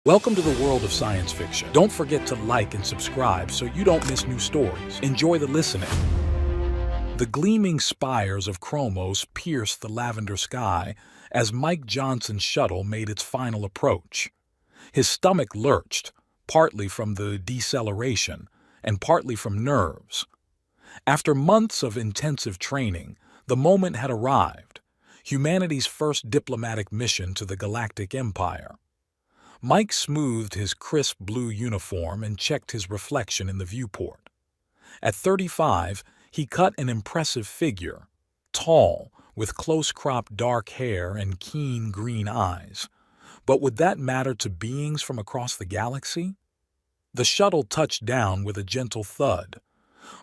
Welcome to the world of science fiction. Don't forget to like and subscribe so you don't miss new stories. Enjoy the listening. The gleaming spires of Chromos pierced the lavender sky as Mike Johnson's shuttle made its final approach. His stomach lurched, partly from the deceleration and partly from nerves. After months of intensive training, the moment had arrived, humanity's first diplomatic mission to the Galactic Empire. Mike smoothed his crisp blue uniform and checked his reflection in the viewport. At 35, he cut an impressive figure, tall, with close-cropped dark hair and keen green eyes. But would that matter to beings from across the galaxy? The shuttle touched down with a gentle thud.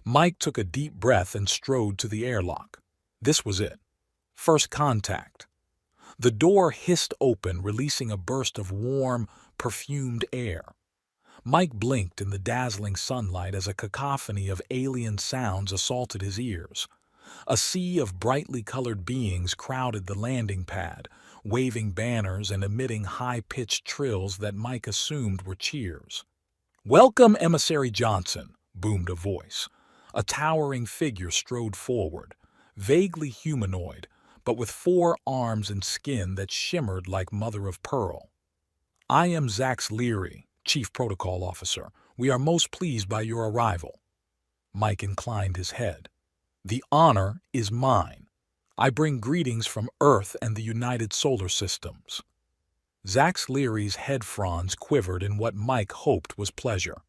Mike took a deep breath and strode to the airlock. This was it. First contact. The door hissed open, releasing a burst of warm, perfumed air. Mike blinked in the dazzling sunlight as a cacophony of alien sounds assaulted his ears. A sea of brightly colored beings crowded the landing pad, waving banners and emitting high-pitched trills that Mike assumed were cheers. "Welcome, Emissary Johnson," boomed a voice. A towering figure strode forward, vaguely humanoid, but with 4 arms and skin that shimmered like mother-of-pearl. "I am Zax Leary, Chief Protocol Officer. We are most pleased by your arrival." Mike inclined his head. "The honor is mine. I bring greetings from Earth and the United Solar Systems." Zax Leary's head fronds quivered in what Mike hoped was pleasure.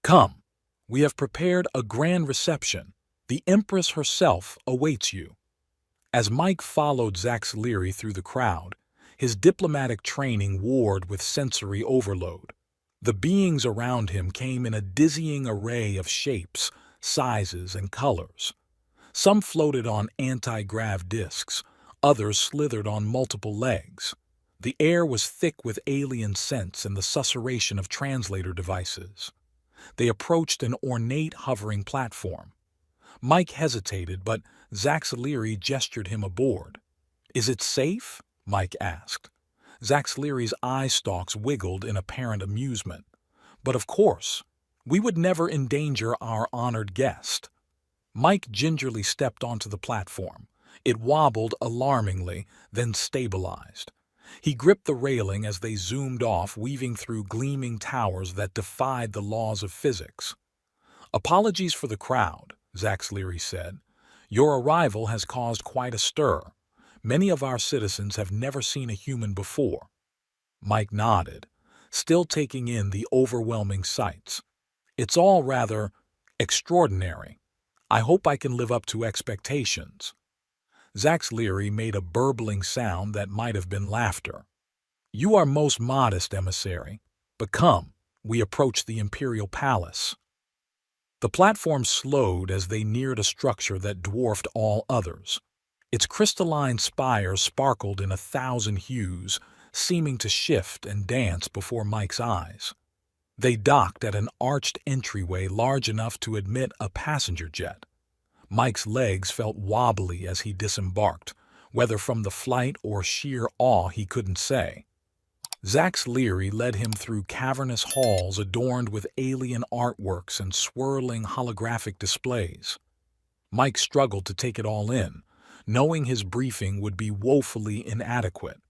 "Come, we have prepared a grand reception. The Empress herself awaits you." As Mike followed Zax Leary through the crowd, his diplomatic training warred with sensory overload. The beings around him came in a dizzying array of shapes, sizes, and colors. Some floated on anti-grav discs, others slithered on multiple legs. The air was thick with alien scents and the susurration of translator devices. They approached an ornate hovering platform. Mike hesitated, but Zax Leary gestured him aboard. "Is it safe?" Mike asked. Zax Leary's eye stalks wiggled in apparent amusement. "But of course, we would never endanger our honored guest." Mike gingerly stepped onto the platform. It wobbled alarmingly, then stabilized. He gripped the railing as they zoomed off, weaving through gleaming towers that defied the laws of physics. "Apologies for the crowd," Zax Leary said. "Your arrival has caused quite a stir. Many of our citizens have never seen a human before." Mike nodded, still taking in the overwhelming sights. "It's all rather extraordinary. I hope I can live up to expectations." Zax Leary made a burbling sound that might have been laughter. "You are most modest, Emissary. But come, we approach the Imperial Palace." The platform slowed as they neared a structure that dwarfed all others. Its crystalline spires sparkled in 1,000 hues, seeming to shift and dance before Mike's eyes. They docked at an arched entryway large enough to admit a passenger jet. Mike's legs felt wobbly as he disembarked, whether from the flight or sheer awe he couldn't say. Zax Leary led him through cavernous halls adorned with alien artworks and swirling holographic displays. Mike struggled to take it all in, knowing his briefing would be woefully inadequate.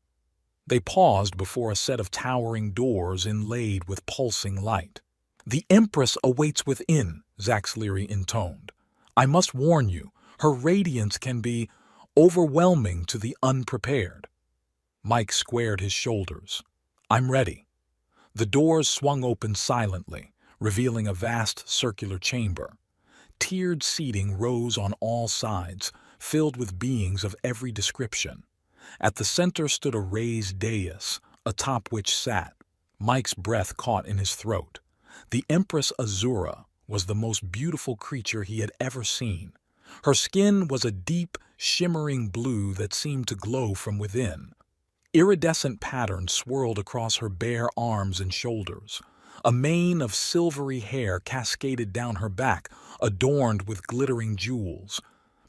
They paused before a set of towering doors inlaid with pulsing light. "The Empress awaits within," Zax Leary intoned. "I must warn you, her radiance can be overwhelming to the unprepared." Mike squared his shoulders. "I'm ready." The doors swung open silently, revealing a vast circular chamber. Tiered seating rose on all sides, filled with beings of every description. At the center stood a raised dais, atop which sat. Mike's breath caught in his throat. The Empress Azura was the most beautiful creature he had ever seen. Her skin was a deep, shimmering blue that seemed to glow from within. Iridescent patterns swirled across her bare arms and shoulders. A mane of silvery hair cascaded down her back, adorned with glittering jewels.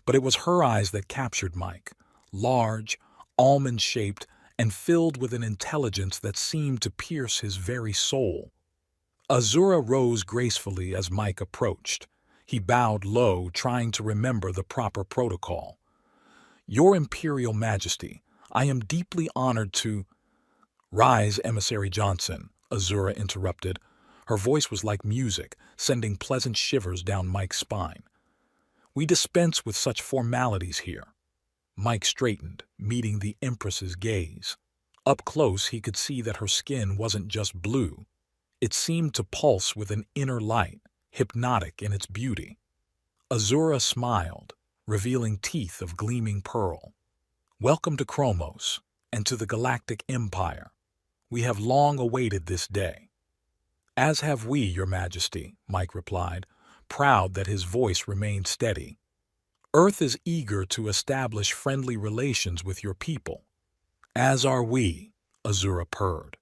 But it was her eyes that captured Mike, large, almond-shaped, and filled with an intelligence that seemed to pierce his very soul. Azura rose gracefully as Mike approached. He bowed low, trying to remember the proper protocol. "Your Imperial Majesty, I am deeply honored to—" "Rise, Emissary Johnson," Azura interrupted. Her voice was like music, sending pleasant shivers down Mike's spine. "We dispense with such formalities here." Mike straightened, meeting the Empress's gaze. Up close, he could see that her skin wasn't just blue. It seemed to pulse with an inner light, hypnotic in its beauty. Azura smiled, revealing teeth of gleaming pearl. "Welcome to Chromos, and to the Galactic Empire. We have long awaited this day." "As have we, Your Majesty," Mike replied, proud that his voice remained steady. "Earth is eager to establish friendly relations with your people." "As are we," Azura purred.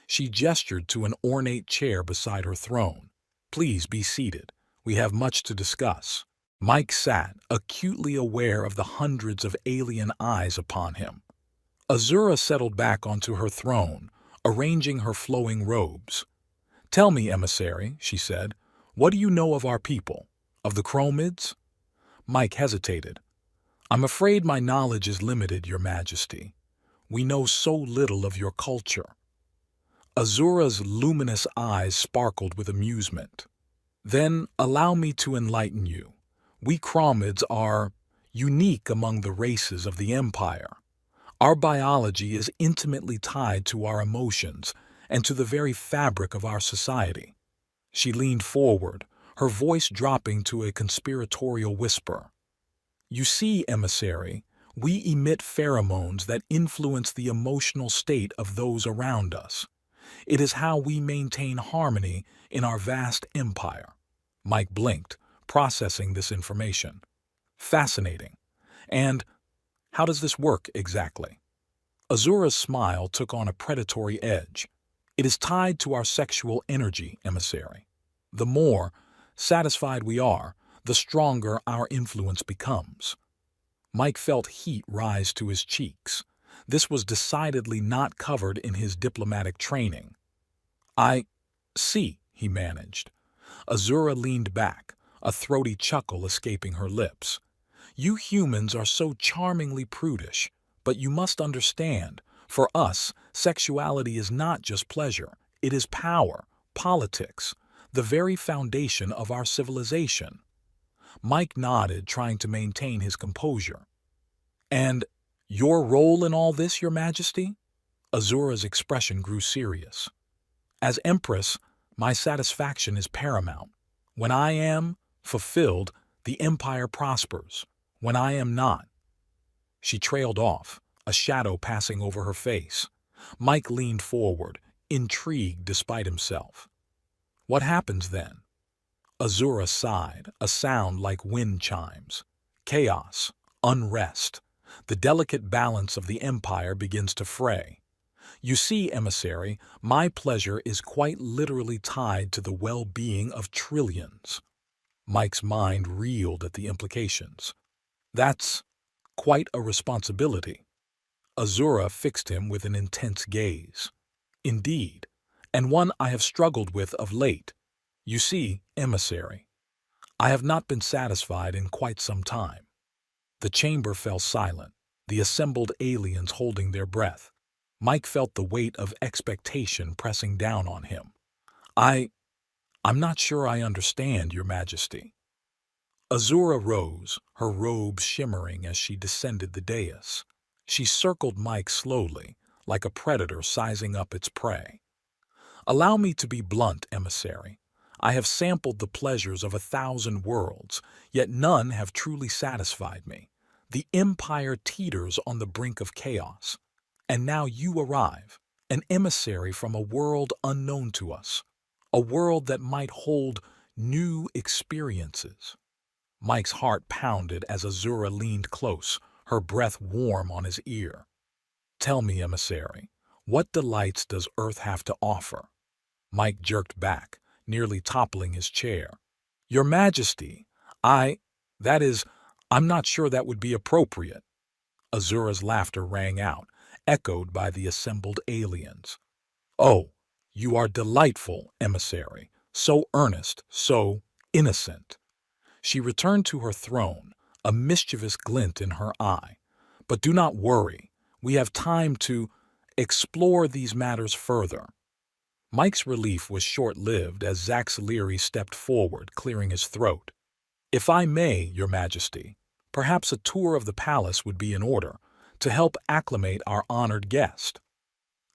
She gestured to an ornate chair beside her throne. "Please be seated. We have much to discuss." Mike sat, acutely aware of the hundreds of alien eyes upon him. Azura settled back onto her throne, arranging her flowing robes. "Tell me, emissary," she said, "what do you know of our people? Of the Chromids?" Mike hesitated. "I'm afraid my knowledge is limited, Your Majesty. We know so little of your culture." Azura's luminous eyes sparkled with amusement. "Then allow me to enlighten you. We Chromids are unique among the races of the Empire. Our biology is intimately tied to our emotions and to the very fabric of our society." She leaned forward, her voice dropping to a conspiratorial whisper. "You see, emissary, we emit pheromones that influence the emotional state of those around us. It is how we maintain harmony in our vast empire." Mike blinked, processing this information. "Fascinating. And how does this work exactly?" Azura's smile took on a predatory edge. "It is tied to our sexual energy, emissary. The more satisfied we are, the stronger our influence becomes." Mike felt heat rise to his cheeks. This was decidedly not covered in his diplomatic training. "I see," he managed. Azura leaned back, a throaty chuckle escaping her lips. "You humans are so charmingly prudish, but you must understand, for us, sexuality is not just pleasure. It is power, politics, the very foundation of our civilization." Mike nodded, trying to maintain his composure. "And your role in all this, Your Majesty?" Azura's expression grew serious. "As Empress, my satisfaction is paramount. When I am fulfilled, the Empire prospers. When I am not—" She trailed off, a shadow passing over her face. Mike leaned forward, intrigued despite himself. "What happens then?" Azura sighed, a sound like wind chimes. "Chaos, unrest. The delicate balance of the Empire begins to fray. You see, emissary, my pleasure is quite literally tied to the well-being of trillions." Mike's mind reeled at the implications. "That's quite a responsibility." Azura fixed him with an intense gaze. "Indeed, and one I have struggled with of late. You see, emissary, I have not been satisfied in quite some time." The chamber fell silent, the assembled aliens holding their breath. Mike felt the weight of expectation pressing down on him. I'm not sure I understand, Your Majesty." Azura rose, her robes shimmering as she descended the dais. She circled Mike slowly, like a predator sizing up its prey. "Allow me to be blunt, emissary. I have sampled the pleasures of 1,000 worlds, yet none have truly satisfied me. The Empire teeters on the brink of chaos. And now you arrive, an emissary from a world unknown to us, a world that might hold new experiences." Mike's heart pounded as Azura leaned close, her breath warm on his ear. "Tell me, emissary, what delights does Earth have to offer?" Mike jerked back, nearly toppling his chair. "Your Majesty, I'm not sure that would be appropriate." Azura's laughter rang out, echoed by the assembled aliens. "Oh, you are delightful, emissary, so earnest, so innocent." She returned to her throne, a mischievous glint in her eye. "But do not worry. We have time to explore these matters further." Mike's relief was short-lived as Zaxxiliri stepped forward, clearing his throat. "If I may, Your Majesty, perhaps a tour of the palace would be in order to help acclimate our honored guest."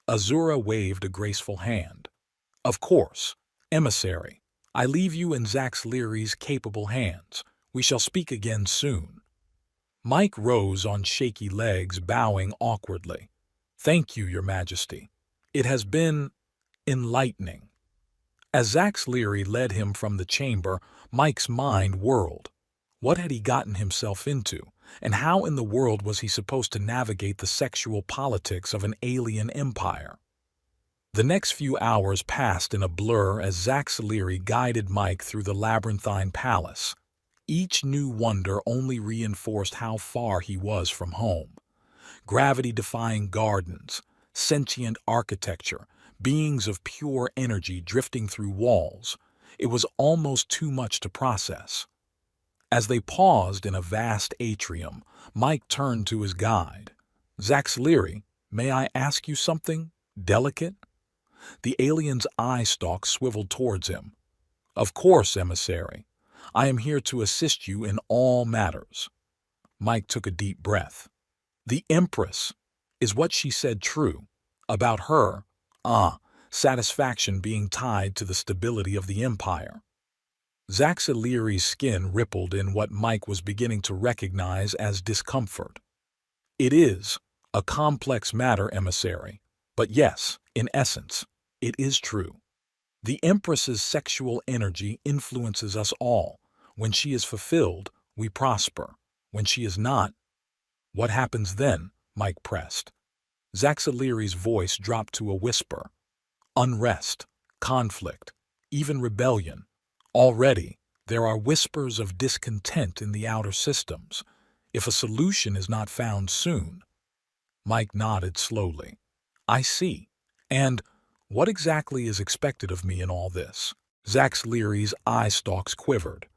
Azura waved a graceful hand. "Of course, emissary. I leave you in Zaxxiliri's capable hands. We shall speak again soon." Mike rose on shaky legs, bowing awkwardly. "Thank you, Your Majesty. It has been enlightening." As Zaxxiliri led him from the chamber, Mike's mind whirled. What had he gotten himself into, and how in the world was he supposed to navigate the sexual politics of an alien empire? The next few hours passed in a blur as Zaxxiliri guided Mike through the labyrinthine palace. Each new wonder only reinforced how far he was from home. Gravity-defying gardens, sentient architecture, beings of pure energy drifting through walls. It was almost too much to process. As they paused in a vast atrium, Mike turned to his guide. "Zaxxiliri, may I ask you something delicate?" The alien's eye stalk swiveled towards him. "Of course, emissary. I am here to assist you in all matters." Mike took a deep breath. "The Empress, is what she said true about her, satisfaction being tied to the stability of the Empire?" Zaxxiliri's skin rippled in what Mike was beginning to recognize as discomfort. "It is a complex matter, emissary, but yes, in essence, it is true. The Empress's sexual energy influences us all. When she is fulfilled, we prosper. When she is not—" "What happens then?" Mike pressed. Zaxxiliri's voice dropped to a whisper. "Unrest, conflict, even rebellion. Already, there are whispers of discontent in the outer systems. If a solution is not found soon—" Mike nodded slowly. "I see. And what exactly is expected of me in all this?" Zaxxiliri's eye stalks quivered.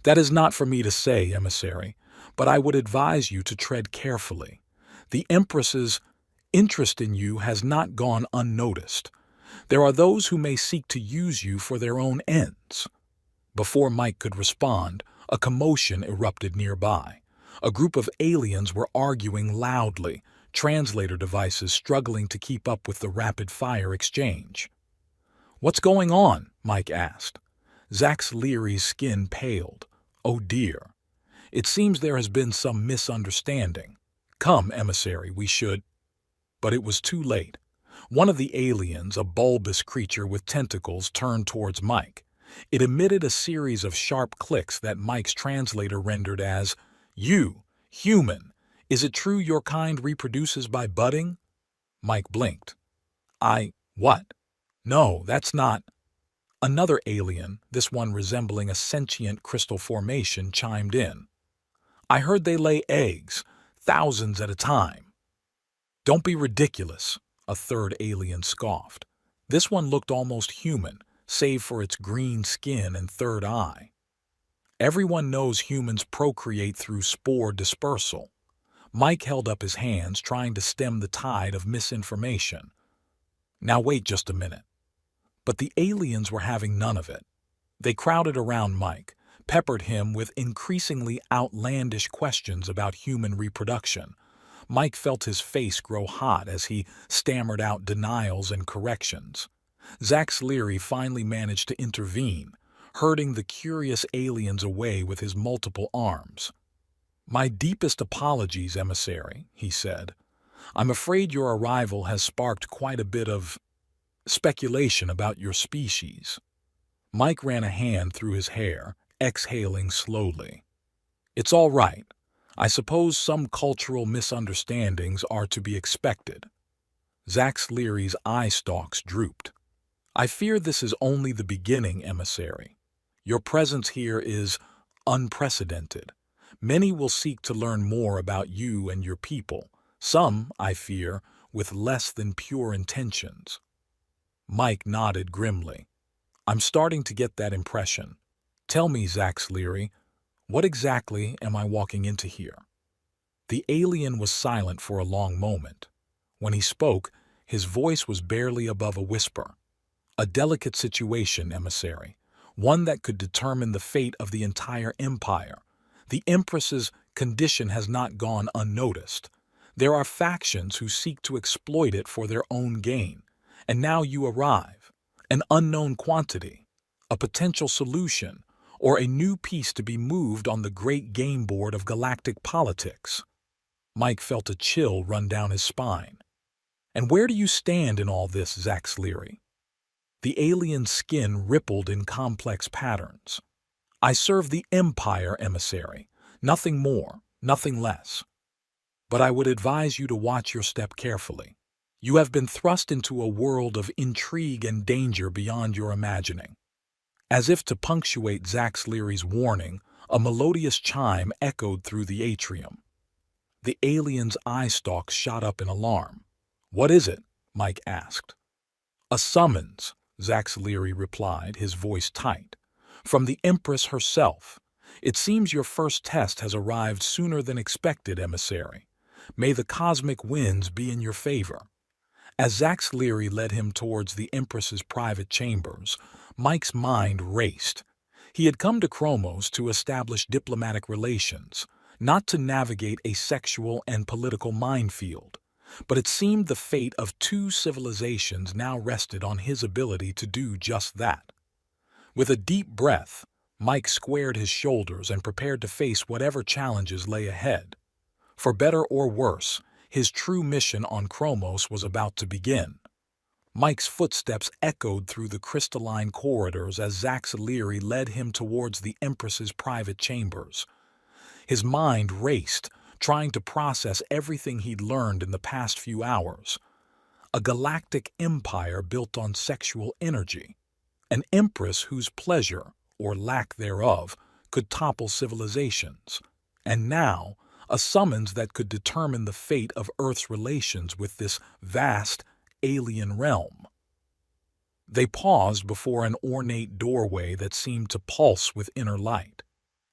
"That is not for me to say, emissary, but I would advise you to tread carefully. The Empress's interest in you has not gone unnoticed. There are those who may seek to use you for their own ends." Before Mike could respond, a commotion erupted nearby. A group of aliens were arguing loudly, translator devices struggling to keep up with the rapid-fire exchange. "What's going on?" Mike asked. Zaxxiliri's skin paled. "Oh dear. It seems there has been some misunderstanding. Come, emissary, we should—" But it was too late. One of the aliens, a bulbous creature with tentacles, turned towards Mike. It emitted a series of sharp clicks that Mike's translator rendered as, "You, human, is it true your kind reproduces by budding?" Mike blinked. What? No, that's not—" Another alien, this one resembling a sentient crystal formation, chimed in. "I heard they lay eggs, thousands at a time." "Don't be ridiculous," a third alien scoffed. This one looked almost human, save for its green skin and third eye. "Everyone knows humans procreate through spore dispersal." Mike held up his hands, trying to stem the tide of misinformation. "Now wait just a minute." But the aliens were having none of it. They crowded around Mike, peppered him with increasingly outlandish questions about human reproduction. Mike felt his face grow hot as he stammered out denials and corrections. Zaxxiliri finally managed to intervene, herding the curious aliens away with his multiple arms. "My deepest apologies, emissary," he said. "I'm afraid your arrival has sparked quite a bit of speculation about your species." Mike ran a hand through his hair, exhaling slowly. "It's all right. I suppose some cultural misunderstandings are to be expected." Zaxxiliri's eye stalks drooped. "I fear this is only the beginning, emissary. Your presence here is unprecedented. Many will seek to learn more about you and your people, Some, I fear, with less than pure intentions. Mike nodded grimly. I'm starting to get that impression. Tell me, Zax Leary, what exactly am I walking into here? The alien was silent for a long moment. When he spoke, his voice was barely above a whisper. A delicate situation, emissary, one that could determine the fate of the entire empire. The Empress's condition has not gone unnoticed. There are factions who seek to exploit it for their own gain. And now you arrive, an unknown quantity, a potential solution, or a new piece to be moved on the great game board of galactic politics. Mike felt a chill run down his spine. And where do you stand in all this, Zax Leary? The alien's skin rippled in complex patterns. I serve the Empire, emissary. Nothing more, nothing less. But I would advise you to watch your step carefully. You have been thrust into a world of intrigue and danger beyond your imagining. As if to punctuate Zax Leary's warning, a melodious chime echoed through the atrium. The alien's eye stalks shot up in alarm. What is it? Mike asked. A summons, Zax Leary replied, his voice tight. From the Empress herself. It seems your first test has arrived sooner than expected, emissary. May the cosmic winds be in your favor. As Zax Leary led him towards the Empress's private chambers, Mike's mind raced. He had come to Chromos to establish diplomatic relations, not to navigate a sexual and political minefield. But it seemed the fate of two civilizations now rested on his ability to do just that. With a deep breath, Mike squared his shoulders and prepared to face whatever challenges lay ahead. For better or worse, his true mission on Chromos was about to begin. Mike's footsteps echoed through the crystalline corridors as Zax Leary led him towards the Empress's private chambers. His mind raced, trying to process everything he'd learned in the past few hours. A galactic empire built on sexual energy. An empress whose pleasure, or lack thereof, could topple civilizations. And now, a summons that could determine the fate of Earth's relations with this vast, alien realm. They paused before an ornate doorway that seemed to pulse with inner light.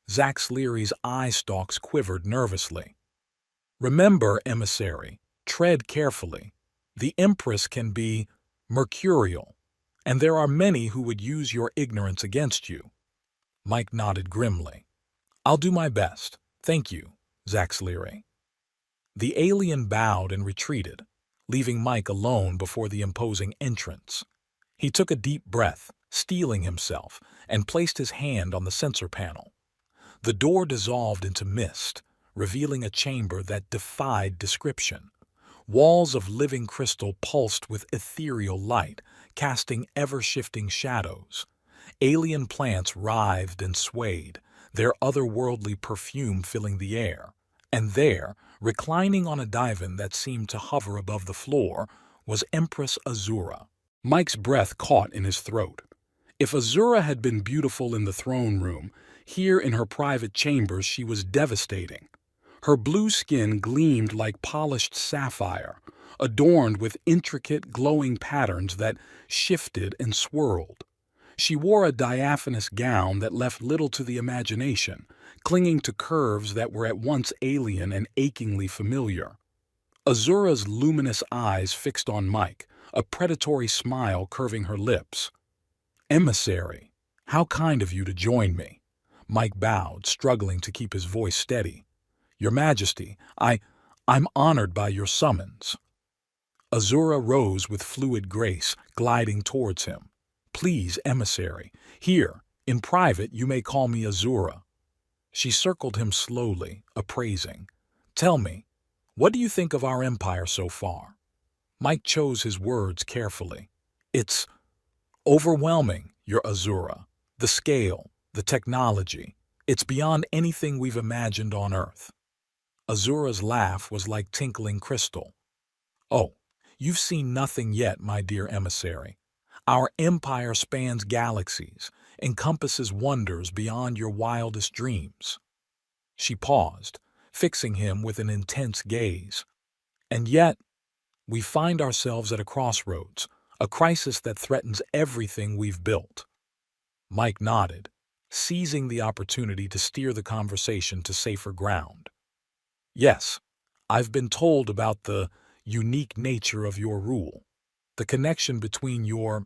Zax Leary's eye stalks quivered nervously. Remember, emissary, tread carefully. The Empress can be mercurial, and there are many who would use your ignorance against you. Mike nodded grimly. I'll do my best. Thank you, Zax Leary. The alien bowed and retreated, leaving Mike alone before the imposing entrance. He took a deep breath, steeling himself, and placed his hand on the sensor panel. The door dissolved into mist, revealing a chamber that defied description. Walls of living crystal pulsed with ethereal light, casting ever-shifting shadows. Alien plants writhed and swayed, their otherworldly perfume filling the air. And there, reclining on a divan that seemed to hover above the floor, was Empress Azura. Mike's breath caught in his throat. If Azura had been beautiful in the throne room, here in her private chambers she was devastating. Her blue skin gleamed like polished sapphire, adorned with intricate glowing patterns that shifted and swirled. She wore a diaphanous gown that left little to the imagination, clinging to curves that were at once alien and achingly familiar. Azura's luminous eyes fixed on Mike, a predatory smile curving her lips. Emissary, how kind of you to join me. Mike bowed, struggling to keep his voice steady. Your Majesty, I'm honored by your summons. Azura rose with fluid grace, gliding towards him. Please, emissary, here, in private you may call me Azura. She circled him slowly, appraising. Tell me, what do you think of our empire so far? Mike chose his words carefully. It's overwhelming, your Azura. The scale, the technology, it's beyond anything we've imagined on Earth. Azura's laugh was like tinkling crystal. Oh, you've seen nothing yet, my dear emissary. Our empire spans galaxies, encompasses wonders beyond your wildest dreams. She paused, fixing him with an intense gaze. And yet, we find ourselves at a crossroads, a crisis that threatens everything we've built. Mike nodded, seizing the opportunity to steer the conversation to safer ground. Yes, I've been told about the unique nature of your rule, the connection between your,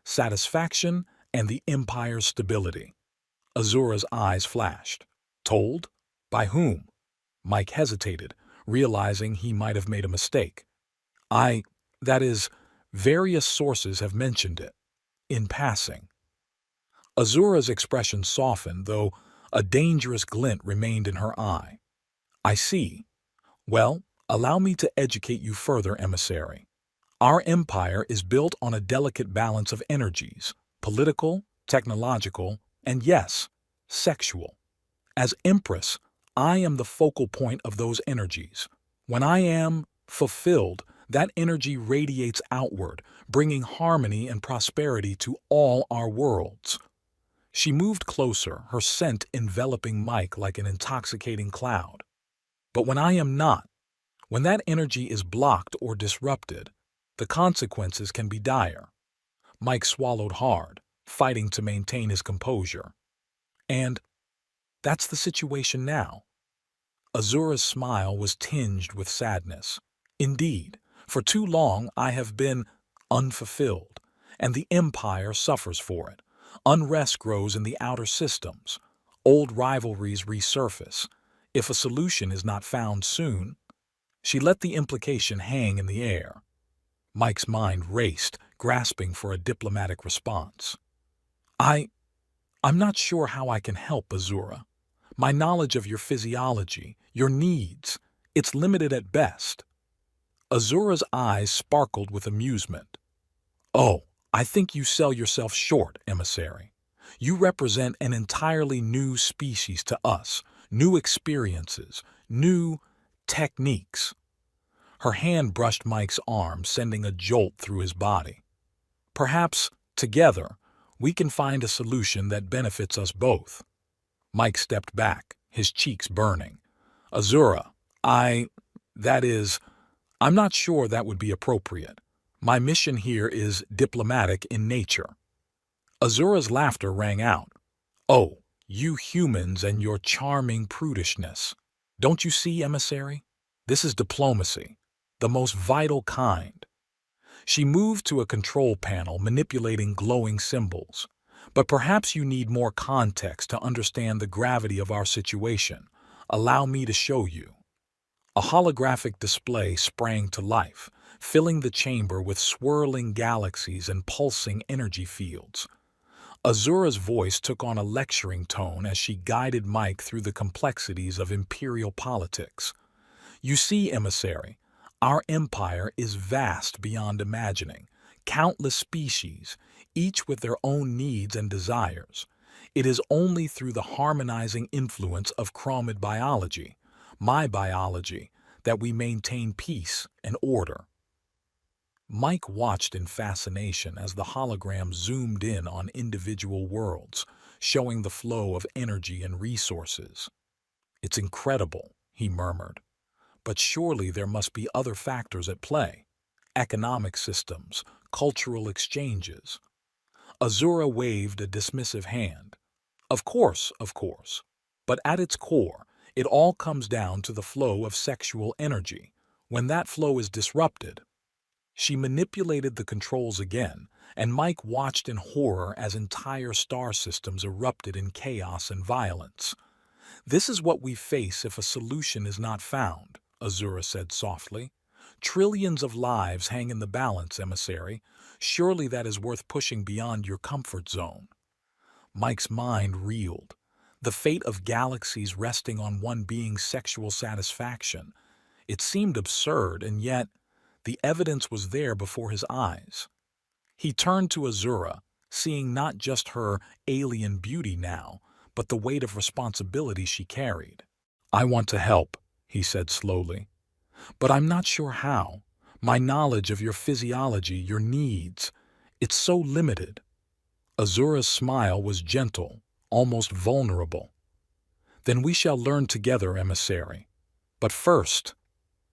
satisfaction and the Empire's stability. Azura's eyes flashed. Told? By whom? Mike hesitated, realizing he might have made a mistake. I, that is, various sources have mentioned it. In passing. Azura's expression softened, though a dangerous glint remained in her eye. I see. Well, allow me to educate you further, emissary. Our empire is built on a delicate balance of energies, political, technological, and yes, sexual. As Empress, I am the focal point of those energies. When I am fulfilled, that energy radiates outward, bringing harmony and prosperity to all our worlds. She moved closer, her scent enveloping Mike like an intoxicating cloud. But when I am not, when that energy is blocked or disrupted, the consequences can be dire. Mike swallowed hard, fighting to maintain his composure. And that's the situation now. Azura's smile was tinged with sadness. Indeed, for too long I have been unfulfilled, and the Empire suffers for it. Unrest grows in the outer systems. Old rivalries resurface. If a solution is not found soon, she let the implication hang in the air. Mike's mind raced, grasping for a diplomatic response. I'm not sure how I can help, Azura. My knowledge of your physiology, your needs, it's limited at best. Azura's eyes sparkled with amusement. Oh, I think you sell yourself short, emissary. You represent an entirely new species to us, new experiences, new techniques. Her hand brushed Mike's arm, sending a jolt through his body. Perhaps, together, we can find a solution that benefits us both. Mike stepped back, his cheeks burning. Azura, I'm not sure that would be appropriate. My mission here is diplomatic in nature. Azura's laughter rang out. Oh, you humans and your charming prudishness. Don't you see, emissary? This is diplomacy, the most vital kind. She moved to a control panel, manipulating glowing symbols. But perhaps you need more context to understand the gravity of our situation. Allow me to show you. A holographic display sprang to life, filling the chamber with swirling galaxies and pulsing energy fields. Azura's voice took on a lecturing tone as she guided Mike through the complexities of imperial politics. You see, emissary, our empire is vast beyond imagining. Countless species, each with their own needs and desires. It is only through the harmonizing influence of chromid biology, my biology, that we maintain peace and order. Mike watched in fascination as the hologram zoomed in on individual worlds, showing the flow of energy and resources. It's incredible, he murmured. But surely there must be other factors at play. Economic systems, cultural exchanges. Azura waved a dismissive hand. Of course. But at its core, it all comes down to the flow of sexual energy. When that flow is disrupted, she manipulated the controls again, and Mike watched in horror as entire star systems erupted in chaos and violence. This is what we face if a solution is not found, Azura said softly. Trillions of lives hang in the balance, emissary. Surely that is worth pushing beyond your comfort zone. Mike's mind reeled. The fate of galaxies resting on one being's sexual satisfaction. It seemed absurd, and yet the evidence was there before his eyes. He turned to Azura, seeing not just her alien beauty now, but the weight of responsibility she carried. I want to help, he said slowly. But I'm not sure how. My knowledge of your physiology, your needs, it's so limited. Azura's smile was gentle, almost vulnerable. Then we shall learn together, emissary. But first,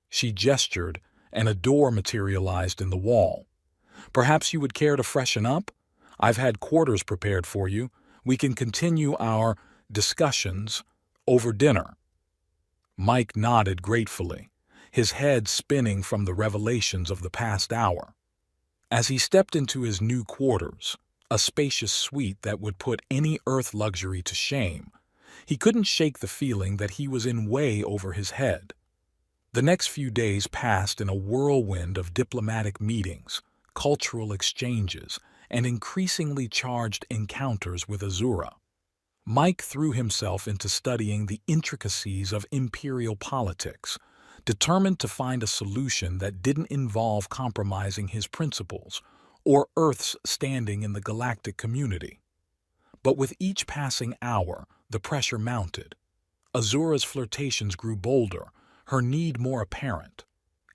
She gestured, and a door materialized in the wall. "Perhaps you would care to freshen up? I've had quarters prepared for you. We can continue our discussions over dinner." Mike nodded gratefully, his head spinning from the revelations of the past hour. As he stepped into his new quarters, a spacious suite that would put any Earth luxury to shame, he couldn't shake the feeling that he was in way over his head. The next few days passed in a whirlwind of diplomatic meetings, cultural exchanges, and increasingly charged encounters with Azura. Mike threw himself into studying the intricacies of imperial politics, determined to find a solution that didn't involve compromising his principles or Earth's standing in the galactic community. But with each passing hour, the pressure mounted. Azura's flirtations grew bolder, her need more apparent,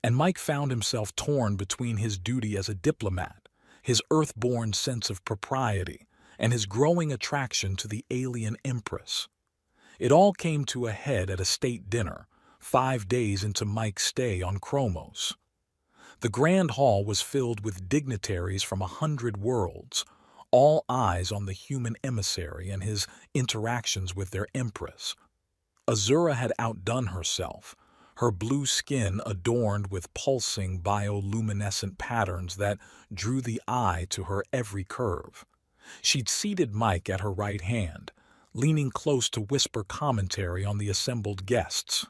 and Mike found himself torn between his duty as a diplomat, his Earth-born sense of propriety, and his growing attraction to the alien Empress. It all came to a head at a state dinner, 5 days into Mike's stay on Chromos. The grand hall was filled with dignitaries from 100 worlds, all eyes on the human emissary and his interactions with their Empress. Azura had outdone herself, her blue skin adorned with pulsing bioluminescent patterns that drew the eye to her every curve. She'd seated Mike at her right hand, leaning close to whisper commentary on the assembled guests.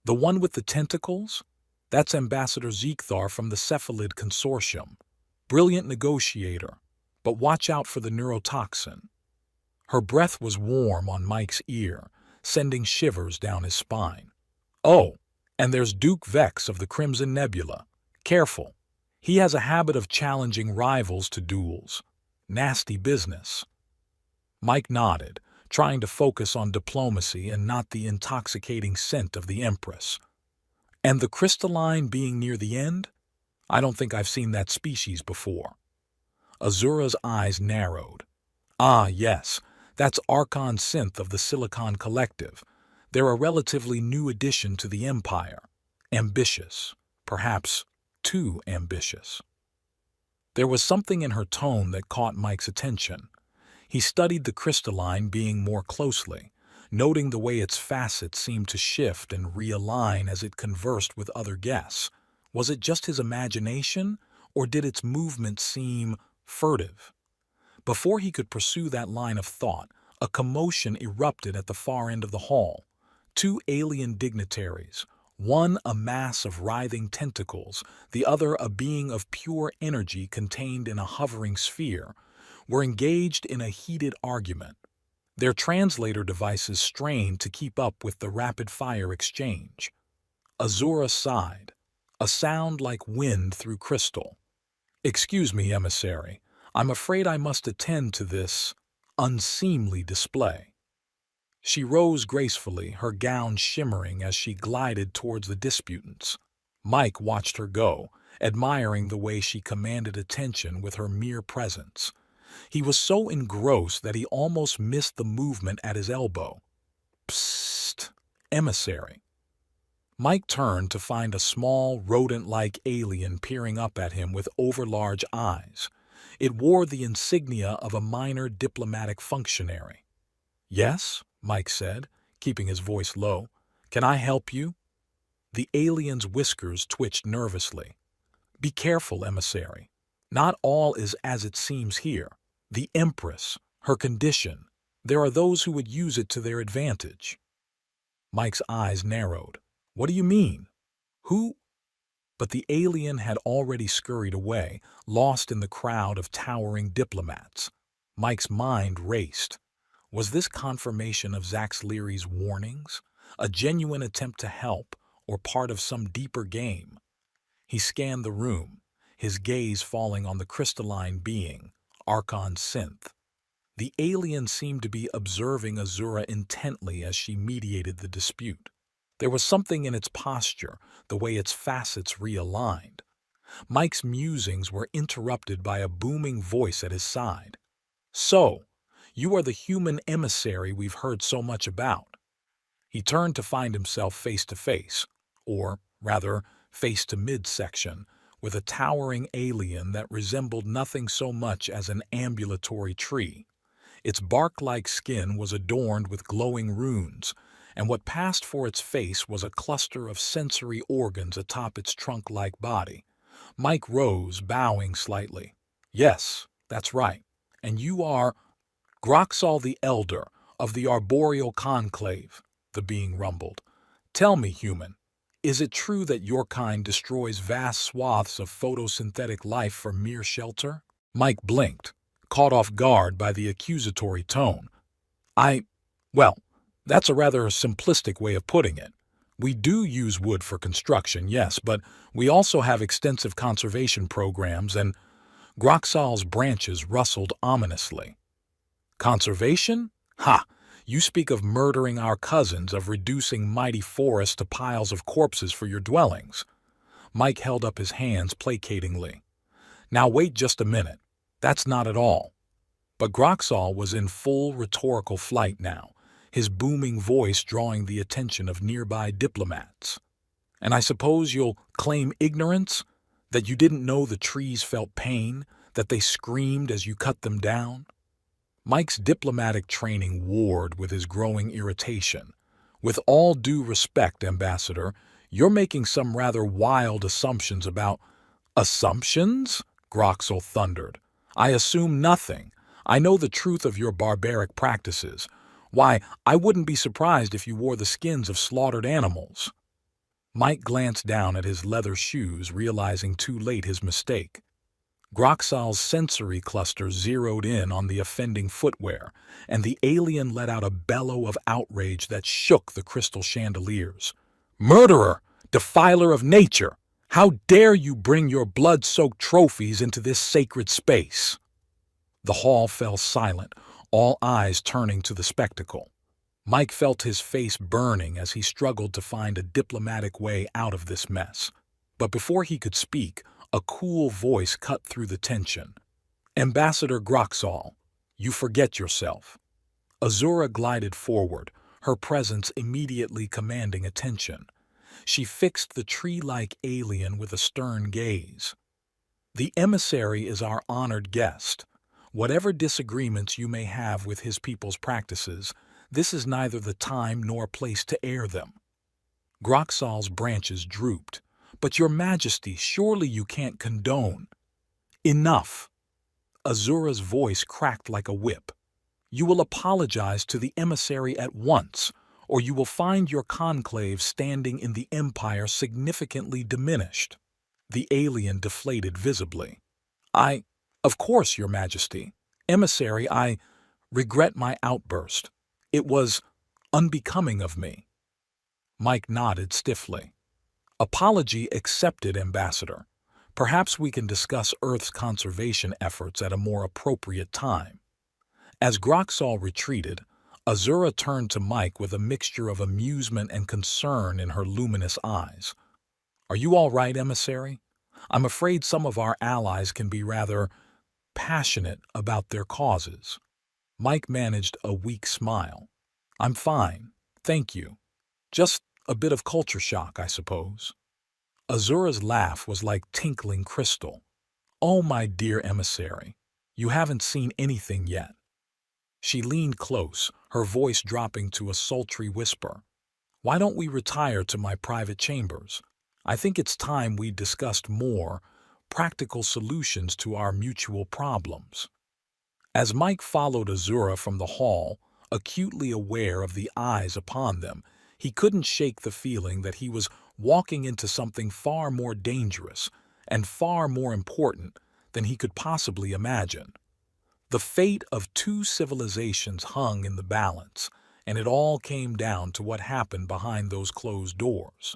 "The one with the tentacles? That's Ambassador Zekthar from the Cephalid Consortium. Brilliant negotiator, but watch out for the neurotoxin." Her breath was warm on Mike's ear, sending shivers down his spine. "Oh, and there's Duke Vex of the Crimson Nebula. Careful. He has a habit of challenging rivals to duels. Nasty business." Mike nodded, trying to focus on diplomacy and not the intoxicating scent of the Empress. "And the crystalline being near the end? I don't think I've seen that species before." Azura's eyes narrowed. "Ah, yes, that's Archon Synth of the Silicon Collective. They're a relatively new addition to the Empire. Ambitious. Perhaps too ambitious." There was something in her tone that caught Mike's attention. He studied the crystalline being more closely, noting the way its facets seemed to shift and realign as it conversed with other guests. Was it just his imagination, or did its movement seem furtive? Before he could pursue that line of thought, a commotion erupted at the far end of the hall. 2 alien dignitaries, one a mass of writhing tentacles, the other a being of pure energy contained in a hovering sphere, were engaged in a heated argument. Their translator devices strained to keep up with the rapid-fire exchange. Azura sighed, a sound like wind through crystal. "Excuse me, emissary. I'm afraid I must attend to this unseemly display." She rose gracefully, her gown shimmering as she glided towards the disputants. Mike watched her go, admiring the way she commanded attention with her mere presence. He was so engrossed that he almost missed the movement at his elbow. "Psst, emissary." Mike turned to find a small, rodent-like alien peering up at him with overlarge eyes. It wore the insignia of a minor diplomatic functionary. "Yes?" Mike said, keeping his voice low. "Can I help you?" The alien's whiskers twitched nervously. "Be careful, emissary. Not all is as it seems here. The Empress, her condition, there are those who would use it to their advantage." Mike's eyes narrowed. "What do you mean? Who?" But the alien had already scurried away, lost in the crowd of towering diplomats. Mike's mind raced. Was this confirmation of Zax Leary's warnings? A genuine attempt to help, or part of some deeper game? He scanned the room, his gaze falling on the crystalline being, Archon Synth. The alien seemed to be observing Azura intently as she mediated the dispute. There was something in its posture, the way its facets realigned. Mike's musings were interrupted by a booming voice at his side. "So, you are the human emissary we've heard so much about." He turned to find himself face to face, or rather face to midsection, with a towering alien that resembled nothing so much as an ambulatory tree. Its bark-like skin was adorned with glowing runes, and what passed for its face was a cluster of sensory organs atop its trunk-like body. Mike rose, bowing slightly. "Yes, that's right. And you are Groxall the Elder of the Arboreal Conclave," the being rumbled. "Tell me, human, is it true that your kind destroys vast swaths of photosynthetic life for mere shelter?" Mike blinked, caught off guard by the accusatory tone. Well, that's a rather simplistic way of putting it. We do use wood for construction, yes, but we also have extensive conservation programs, and Groxall's branches rustled ominously. Conservation? Ha! You speak of murdering our cousins, of reducing mighty forests to piles of corpses for your dwellings. Mike held up his hands placatingly. Now wait just a minute. That's not at all. But Groxall was in full rhetorical flight now, his booming voice drawing the attention of nearby diplomats. "And I suppose you'll claim ignorance? That you didn't know the trees felt pain? That they screamed as you cut them down?" Mike's diplomatic training warred with his growing irritation. "With all due respect, Ambassador, you're making some rather wild assumptions about—" "Assumptions?" Groxall thundered. "I assume nothing. I know the truth of your barbaric practices. Why, I wouldn't be surprised if you wore the skins of slaughtered animals." Mike glanced down at his leather shoes, realizing too late his mistake. Groxall's sensory cluster zeroed in on the offending footwear, and the alien let out a bellow of outrage that shook the crystal chandeliers. "Murderer! Defiler of nature! How dare you bring your blood-soaked trophies into this sacred space?" The hall fell silent, all eyes turning to the spectacle. Mike felt his face burning as he struggled to find a diplomatic way out of this mess. But before he could speak, a cool voice cut through the tension. "Ambassador Groxall, you forget yourself." Azura glided forward, her presence immediately commanding attention. She fixed the tree-like alien with a stern gaze. "The emissary is our honored guest. Whatever disagreements you may have with his people's practices, this is neither the time nor place to air them." Groxall's branches drooped. "But your majesty, surely you can't condone—" "Enough!" Azura's voice cracked like a whip. "You will apologize to the emissary at once, or you will find your conclave standing in the Empire significantly diminished." The alien deflated visibly. Of course, your majesty. Emissary, I regret my outburst. It was unbecoming of me." Mike nodded stiffly. "Apology accepted, Ambassador. Perhaps we can discuss Earth's conservation efforts at a more appropriate time." As Groxall retreated, Azura turned to Mike with a mixture of amusement and concern in her luminous eyes. "Are you all right, Emissary? I'm afraid some of our allies can be rather passionate about their causes." Mike managed a weak smile. "I'm fine, thank you. Just a bit of culture shock, I suppose." Azura's laugh was like tinkling crystal. "Oh, my dear emissary, you haven't seen anything yet." She leaned close, her voice dropping to a sultry whisper. "Why don't we retire to my private chambers? I think it's time we discussed more practical solutions to our mutual problems." As Mike followed Azura from the hall, acutely aware of the eyes upon them, he couldn't shake the feeling that he was walking into something far more dangerous and far more important than he could possibly imagine. The fate of two civilizations hung in the balance, and it all came down to what happened behind those closed doors.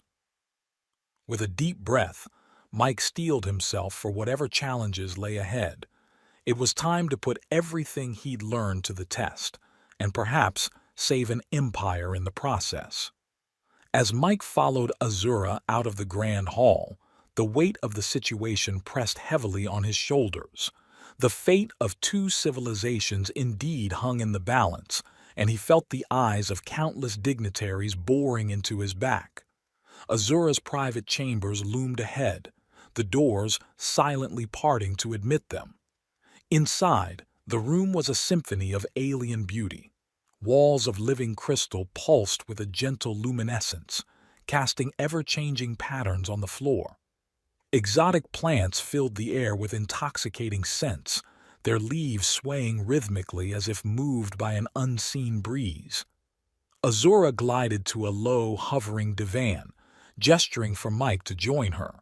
With a deep breath, Mike steeled himself for whatever challenges lay ahead. It was time to put everything he'd learned to the test, and perhaps save an empire in the process. As Mike followed Azura out of the grand hall, the weight of the situation pressed heavily on his shoulders. The fate of two civilizations indeed hung in the balance, and he felt the eyes of countless dignitaries boring into his back. Azura's private chambers loomed ahead, the doors silently parting to admit them. Inside, the room was a symphony of alien beauty. Walls of living crystal pulsed with a gentle luminescence, casting ever-changing patterns on the floor. Exotic plants filled the air with intoxicating scents, their leaves swaying rhythmically as if moved by an unseen breeze. Azura glided to a low, hovering divan, gesturing for Mike to join her.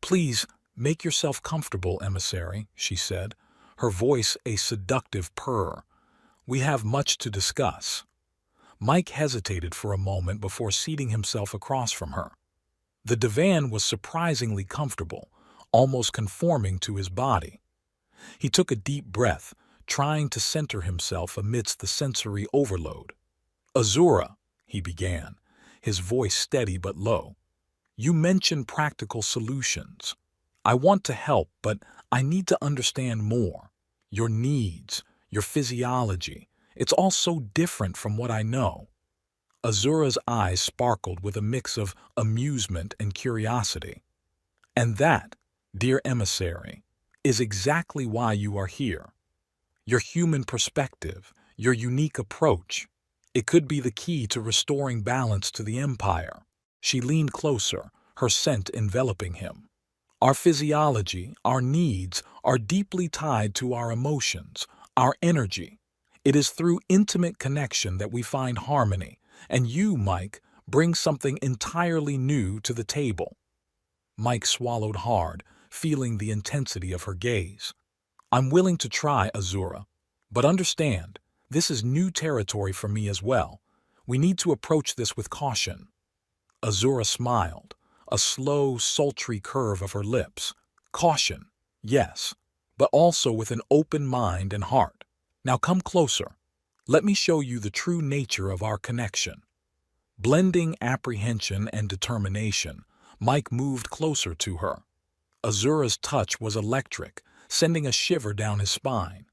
"Please, make yourself comfortable, emissary," she said, her voice a seductive purr. "We have much to discuss." Mike hesitated for a moment before seating himself across from her. The divan was surprisingly comfortable, almost conforming to his body. He took a deep breath, trying to center himself amidst the sensory overload. "Azura," he began, his voice steady but low, "you mentioned practical solutions. I want to help, but I need to understand more. Your needs, your physiology, it's all so different from what I know." Azura's eyes sparkled with a mix of amusement and curiosity. "And that, dear emissary, is exactly why you are here. Your human perspective, your unique approach, it could be the key to restoring balance to the Empire." She leaned closer, her scent enveloping him. "Our physiology, our needs, are deeply tied to our emotions, our energy. It is through intimate connection that we find harmony, and you, Mike, bring something entirely new to the table." Mike swallowed hard, feeling the intensity of her gaze. "I'm willing to try, Azura, but understand, this is new territory for me as well. We need to approach this with caution." Azura smiled, a slow, sultry curve of her lips. "Caution, yes, but also with an open mind and heart. Now come closer. Let me show you the true nature of our connection." Blending apprehension and determination, Mike moved closer to her. Azura's touch was electric, sending a shiver down his spine.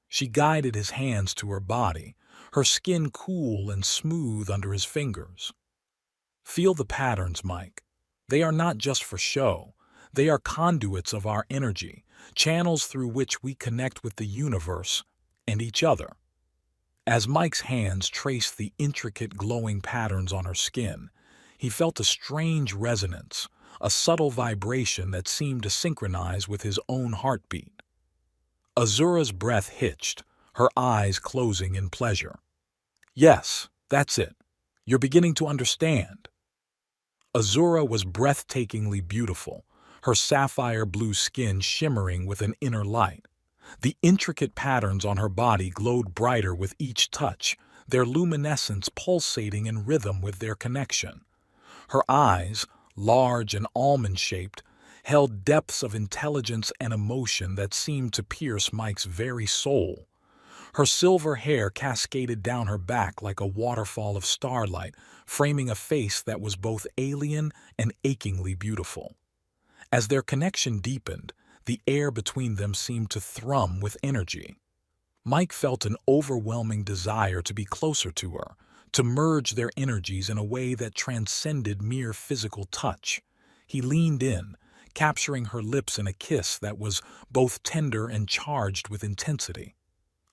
She guided his hands to her body, her skin cool and smooth under his fingers. "Feel the patterns, Mike. They are not just for show. They are conduits of our energy, channels through which we connect with the universe and each other." As Mike's hands traced the intricate glowing patterns on her skin, he felt a strange resonance, a subtle vibration that seemed to synchronize with his own heartbeat. Azura's breath hitched, her eyes closing in pleasure. "Yes, that's it. You're beginning to understand." Azura was breathtakingly beautiful, her sapphire blue skin shimmering with an inner light. The intricate patterns on her body glowed brighter with each touch, their luminescence pulsating in rhythm with their connection. Her eyes, large and almond-shaped, held depths of intelligence and emotion that seemed to pierce Mike's very soul. Her silver hair cascaded down her back like a waterfall of starlight, framing a face that was both alien and achingly beautiful. As their connection deepened, the air between them seemed to thrum with energy. Mike felt an overwhelming desire to be closer to her, to merge their energies in a way that transcended mere physical touch. He leaned in, capturing her lips in a kiss that was both tender and charged with intensity.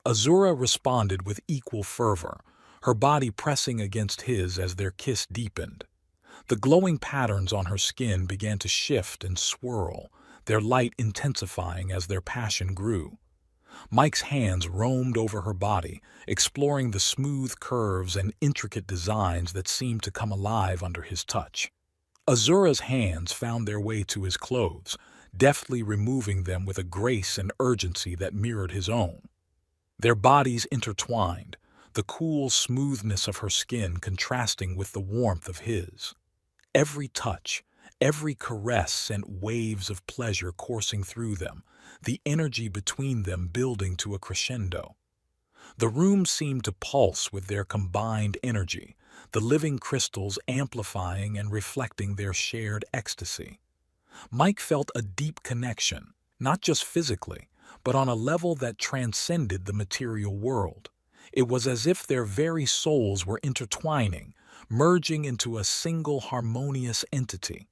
Azura responded with equal fervor, her body pressing against his as their kiss deepened. The glowing patterns on her skin began to shift and swirl, their light intensifying as their passion grew. Mike's hands roamed over her body, exploring the smooth curves and intricate designs that seemed to come alive under his touch. Azura's hands found their way to his clothes, deftly removing them with a grace and urgency that mirrored his own. Their bodies intertwined, the cool smoothness of her skin contrasting with the warmth of his. Every touch, every caress sent waves of pleasure coursing through them, the energy between them building to a crescendo. The room seemed to pulse with their combined energy, the living crystals amplifying and reflecting their shared ecstasy. Mike felt a deep connection, not just physically, but on a level that transcended the material world. It was as if their very souls were intertwining, merging into a single harmonious entity.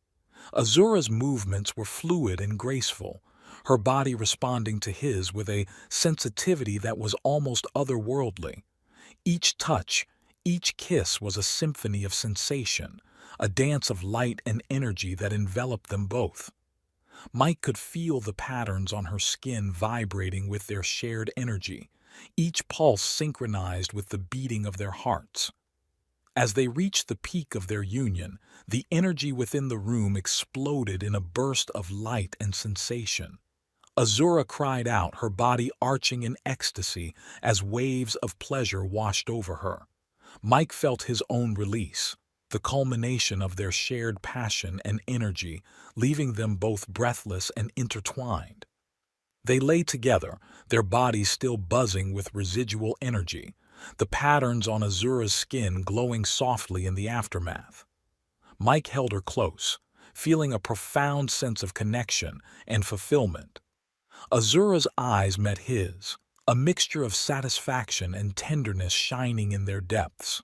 Azura's movements were fluid and graceful, her body responding to his with a sensitivity that was almost otherworldly. Each touch, each kiss was a symphony of sensation, a dance of light and energy that enveloped them both. Mike could feel the patterns on her skin vibrating with their shared energy, each pulse synchronized with the beating of their hearts. As they reached the peak of their union, the energy within the room exploded in a burst of light and sensation. Azura cried out, her body arching in ecstasy as waves of pleasure washed over her. Mike felt his own release, the culmination of their shared passion and energy, leaving them both breathless and intertwined. They lay together, their bodies still buzzing with residual energy, the patterns on Azura's skin glowing softly in the aftermath. Mike held her close, feeling a profound sense of connection and fulfillment. Azura's eyes met his, a mixture of satisfaction and tenderness shining in their depths.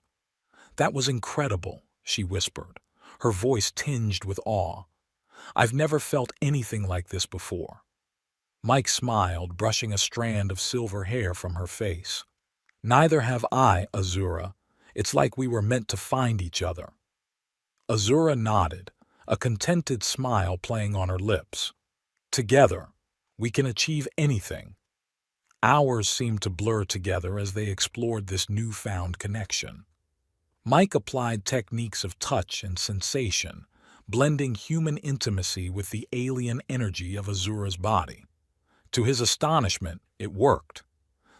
"That was incredible," she whispered, her voice tinged with awe. "I've never felt anything like this before." Mike smiled, brushing a strand of silver hair from her face. "Neither have I, Azura. It's like we were meant to find each other." Azura nodded, a contented smile playing on her lips. "Together, we can achieve anything." Hours seemed to blur together as they explored this newfound connection. Mike applied techniques of touch and sensation, blending human intimacy with the alien energy of Azura's body. To his astonishment, it worked.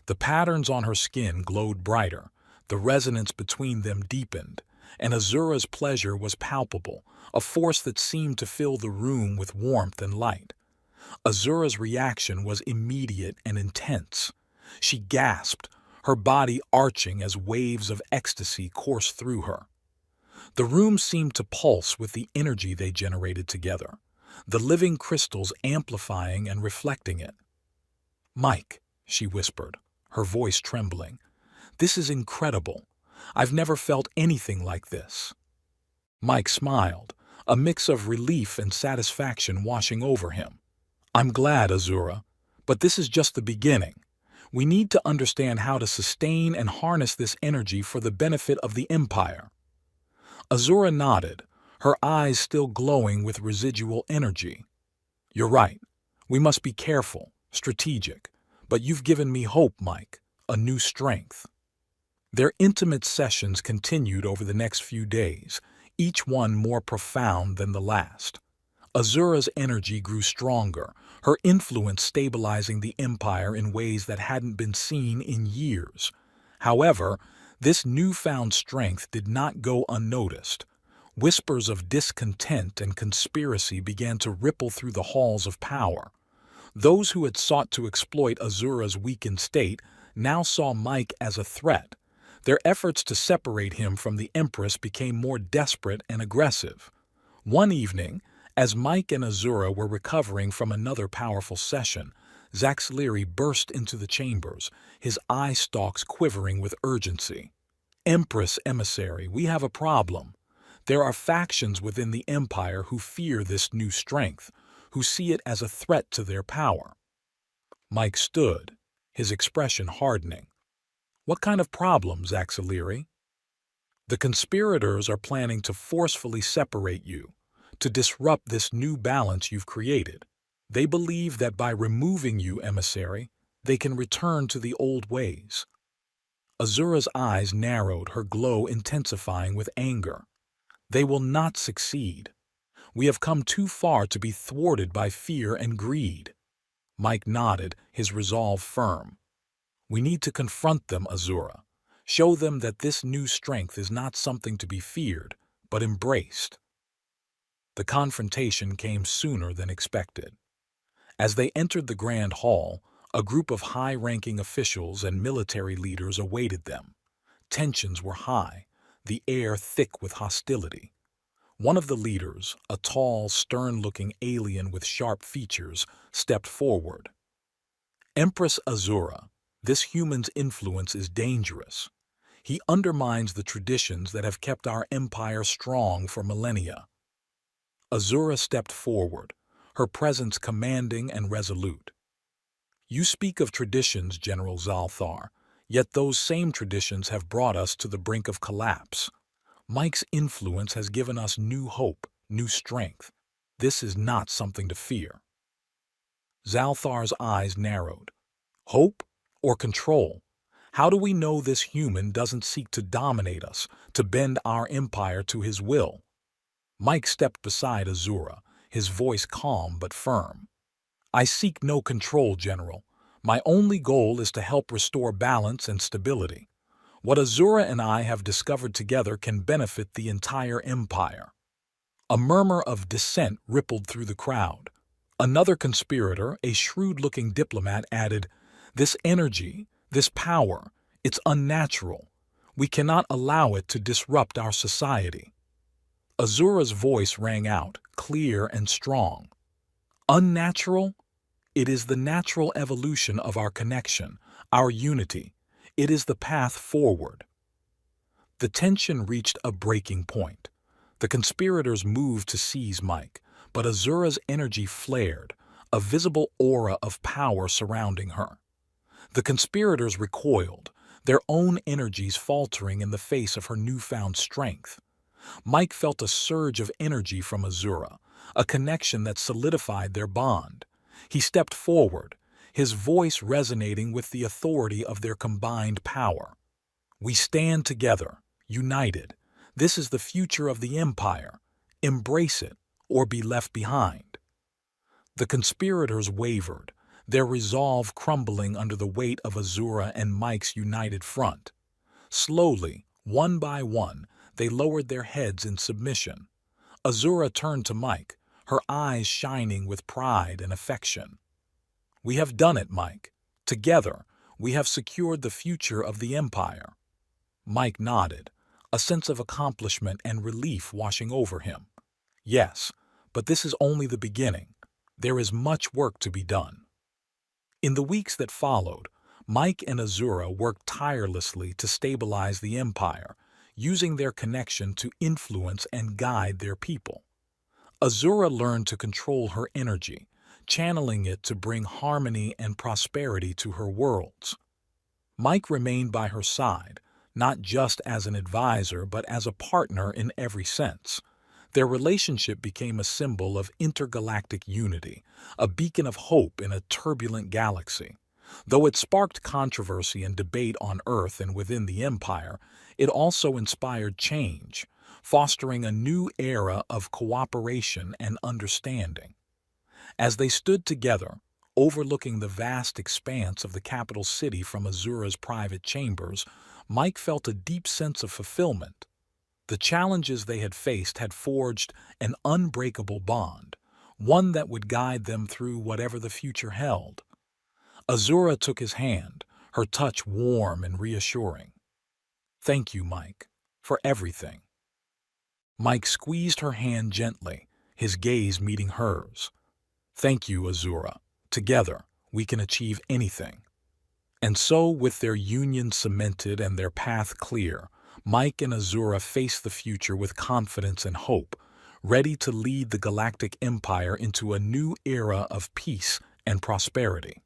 The patterns on her skin glowed brighter, the resonance between them deepened, and Azura's pleasure was palpable, a force that seemed to fill the room with warmth and light. Azura's reaction was immediate and intense. She gasped, her body arching as waves of ecstasy coursed through her. The room seemed to pulse with the energy they generated together, the living crystals amplifying and reflecting it. "Mike," she whispered, her voice trembling, "this is incredible. I've never felt anything like this." Mike smiled, a mix of relief and satisfaction washing over him. "I'm glad, Azura, but this is just the beginning. We need to understand how to sustain and harness this energy for the benefit of the Empire." Azura nodded, her eyes still glowing with residual energy. "You're right. We must be careful, strategic, but you've given me hope, Mike, a new strength." Their intimate sessions continued over the next few days, each one more profound than the last. Azura's energy grew stronger, her influence stabilizing the Empire in ways that hadn't been seen in years. However, this newfound strength did not go unnoticed. Whispers of discontent and conspiracy began to ripple through the halls of power. Those who had sought to exploit Azura's weakened state now saw Mike as a threat. Their efforts to separate him from the Empress became more desperate and aggressive. One evening, as Mike and Azura were recovering from another powerful session, Zaxliri burst into the chambers, his eye stalks quivering with urgency. "Empress emissary, we have a problem. There are factions within the Empire who fear this new strength, who see it as a threat to their power." Mike stood, his expression hardening. "What kind of problem, Zaxliri?" "The conspirators are planning to forcefully separate you, to disrupt this new balance you've created. They believe that by removing you, emissary, they can return to the old ways." Azura's eyes narrowed, her glow intensifying with anger. "They will not succeed. We have come too far to be thwarted by fear and greed." Mike nodded, his resolve firm. "We need to confront them, Azura. Show them that this new strength is not something to be feared, but embraced." The confrontation came sooner than expected. As they entered the Grand Hall, a group of high-ranking officials and military leaders awaited them. Tensions were high, the air thick with hostility. One of the leaders, a tall, stern-looking alien with sharp features, stepped forward. "Empress Azura, this human's influence is dangerous. He undermines the traditions that have kept our empire strong for millennia. Azura stepped forward, her presence commanding and resolute. You speak of traditions, General Zalthar, yet those same traditions have brought us to the brink of collapse. Mike's influence has given us new hope, new strength. This is not something to fear. Zalthar's eyes narrowed. Hope or control? How do we know this human doesn't seek to dominate us, to bend our empire to his will? Mike stepped beside Azura, his voice calm but firm. I seek no control, General. My only goal is to help restore balance and stability. What Azura and I have discovered together can benefit the entire empire. A murmur of dissent rippled through the crowd. Another conspirator, a shrewd-looking diplomat, added, "This energy, this power, it's unnatural. We cannot allow it to disrupt our society." Azura's voice rang out, clear and strong. Unnatural? It is the natural evolution of our connection, our unity. It is the path forward. The tension reached a breaking point. The conspirators moved to seize Mike, but Azura's energy flared, a visible aura of power surrounding her. The conspirators recoiled, their own energies faltering in the face of her newfound strength. Mike felt a surge of energy from Azura, a connection that solidified their bond. He stepped forward, his voice resonating with the authority of their combined power. We stand together, united. This is the future of the Empire. Embrace it, or be left behind. The conspirators wavered, their resolve crumbling under the weight of Azura and Mike's united front. Slowly, one by one, they lowered their heads in submission. Azura turned to Mike, her eyes shining with pride and affection. We have done it, Mike. Together, we have secured the future of the Empire. Mike nodded, a sense of accomplishment and relief washing over him. Yes, but this is only the beginning. There is much work to be done. In the weeks that followed, Mike and Azura worked tirelessly to stabilize the Empire, using their connection to influence and guide their people. Azura learned to control her energy, channeling it to bring harmony and prosperity to her worlds. Mike remained by her side, not just as an advisor but as a partner in every sense. Their relationship became a symbol of intergalactic unity, a beacon of hope in a turbulent galaxy. Though it sparked controversy and debate on Earth and within the Empire, it also inspired change, fostering a new era of cooperation and understanding. As they stood together, overlooking the vast expanse of the capital city from Azura's private chambers, Mike felt a deep sense of fulfillment. The challenges they had faced had forged an unbreakable bond, one that would guide them through whatever the future held. Azura took his hand, her touch warm and reassuring. "Thank you, Mike, for everything." Mike squeezed her hand gently, his gaze meeting hers. "Thank you, Azura. Together, we can achieve anything." And so, with their union cemented and their path clear, Mike and Azura faced the future with confidence and hope, ready to lead the Galactic Empire into a new era of peace and prosperity.